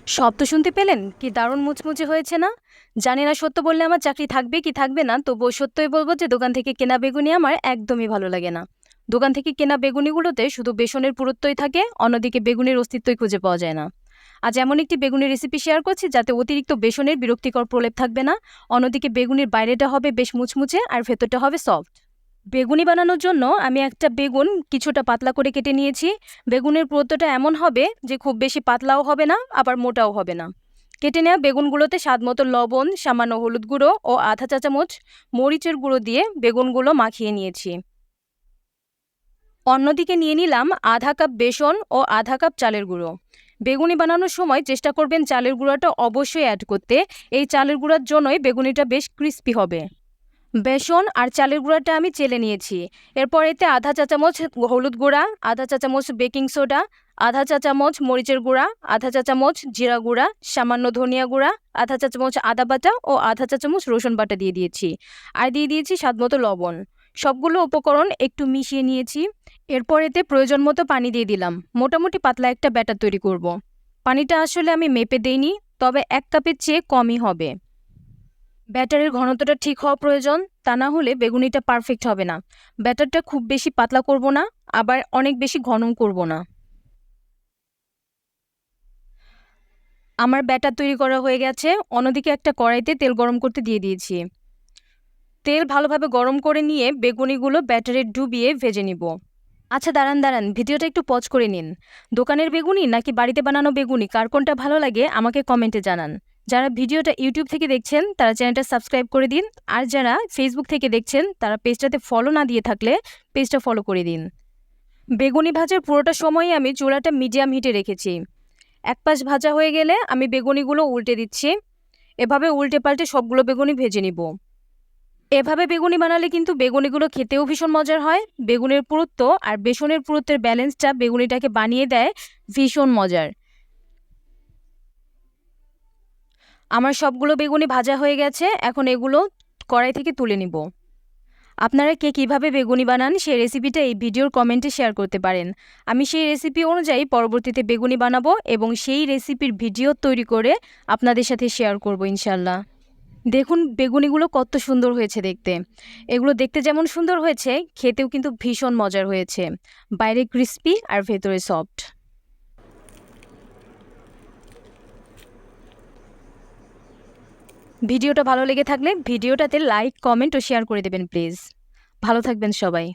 শব্দ শুনতে পেলেন? কি দারুণ মুচমুচে হয়েছে না? জানি না সত্য বললে আমার চাকরি থাকবে কি থাকবে না, তবুও সত্যই বলব যে দোকান থেকে কেনা বেগুনি আমার একদমই ভালো লাগে না। দোকান থেকে কেনা বেগুনিগুলোতে শুধু বেসনের পুরুত্বই থাকে, অন্যদিকে বেগুনির অস্তিত্বই খুঁজে পাওয়া যায় না। আজ এমন একটি বেগুনির রেসিপি শেয়ার করছি যাতে অতিরিক্ত বেসনের বিরক্তিকর প্রলেপ থাকবে না, অন্যদিকে বেগুনির বাইরেটা হবে বেশ মুচমুচে আর ভেতরটা হবে সফট। বেগুনি বানানোর জন্য আমি একটা বেগুন কিছুটা পাতলা করে কেটে নিয়েছি। বেগুনের পুরুত্বটা এমন হবে যে খুব বেশি পাতলাও হবে না, আবার মোটাও হবে না। কেটে নেওয়া বেগুনগুলোতে স্বাদমতো লবণ, সামান্য হলুদ গুঁড়ো ও আধা চা চামচ মরিচের গুঁড়ো দিয়ে বেগুনগুলো মাখিয়ে নিয়েছি। অন্যদিকে নিয়ে নিলাম আধা কাপ বেসন ও আধা কাপ চালের গুঁড়ো। বেগুনি বানানোর সময় চেষ্টা করবেন চালের গুঁড়োটা অবশ্যই অ্যাড করতে। এই চালের গুঁড়ার জন্যই বেগুনিটা বেশ ক্রিস্পি হবে। বেসন আর চালের গুঁড়াটা আমি চেলে নিয়েছি। এরপর এতে আধা চা চামচ হলুদ গুঁড়া, আধা চা চামচ বেকিং সোডা, আধা চা চামচ মরিচের গুঁড়া, আধা চা চামচ জিরা গুঁড়া, সামান্য ধনিয়া গুঁড়া, আধা চা চামচ আদা বাটা ও আধা চা চামচ রসুন বাটা দিয়ে দিয়েছি। আর দিয়ে দিয়েছি স্বাদমতো লবণ। সবগুলো উপকরণ একটু মিশিয়ে নিয়েছি। এরপর এতে প্রয়োজন মতো পানি দিয়ে দিলাম। মোটামুটি পাতলা একটা ব্যাটার তৈরি করব। পানিটা আসলে আমি মেপে দেইনি, তবে 1 কাপের চেয়ে কমই হবে। ব্যাটারের ঘনত্বটা ঠিক হওয়া প্রয়োজন, তা না হলে বেগুনিটা পারফেক্ট হবে না। ব্যাটারটা খুব বেশি পাতলা করব না, আবার অনেক বেশি ঘনও করব না। আমার ব্যাটার তৈরি করা হয়ে গেছে। অন্যদিকে একটা কড়াইতে তেল গরম করতে দিয়ে দিয়েছি। তেল ভালোভাবে গরম করে নিয়ে বেগুনিগুলো ব্যাটারে ডুবিয়ে ভেজে নিব। আচ্ছা, দাঁড়ান দাঁড়ান, ভিডিওটা একটু পজ করে নিন। দোকানের বেগুনি নাকি বাড়িতে বানানো বেগুনি, কার কোনটা ভালো লাগে আমাকে কমেন্টে জানান। যারা ভিডিওটা ইউটিউব থেকে দেখছেন তারা চ্যানেলটা সাবস্ক্রাইব করে দিন, আর যারা ফেসবুক থেকে দেখছেন তারা পেজটাতে ফলো না দিয়ে থাকলে পেজটা ফলো করে দিন। বেগুনি ভাজার পুরোটা সময়ই আমি চুলাটা মিডিয়াম হিটে রেখেছি। এক পাশ ভাজা হয়ে গেলে আমি বেগুনিগুলো উল্টে দিচ্ছি। এভাবে উল্টে পাল্টে সবগুলো বেগুনি ভেজে নিব। এভাবে বেগুনি বানালে কিন্তু বেগুনিগুলো খেতেও ভীষণ মজার হয়। বেগুনের পুরুত্ব আর বেসনের পুরুত্বের ব্যালেন্সটা বেগুনিটাকে বানিয়ে দেয় ভীষণ মজার। আমার সবগুলো বেগুনি ভাজা হয়ে গেছে, এখন এগুলো কড়াই থেকে তুলে নিব। আপনারা কে কীভাবে বেগুনি বানান সেই রেসিপিটা এই ভিডিওর কমেন্টে শেয়ার করতে পারেন। আমি সেই রেসিপি অনুযায়ী পরবর্তীতে বেগুনি বানাবো এবং সেই রেসিপির ভিডিও তৈরি করে আপনাদের সাথে শেয়ার করব ইনশাল্লাহ। দেখুন বেগুনিগুলো কত সুন্দর হয়েছে দেখতে। এগুলো দেখতে যেমন সুন্দর হয়েছে, খেতেও কিন্তু ভীষণ মজার হয়েছে। বাইরে ক্রিস্পি আর ভেতরে সফট। ভিডিওটা ভালো লেগে থাকলে ভিডিওটাতে লাইক, কমেন্ট ও শেয়ার করে দেবেন প্লিজ। ভালো থাকবেন সবাই।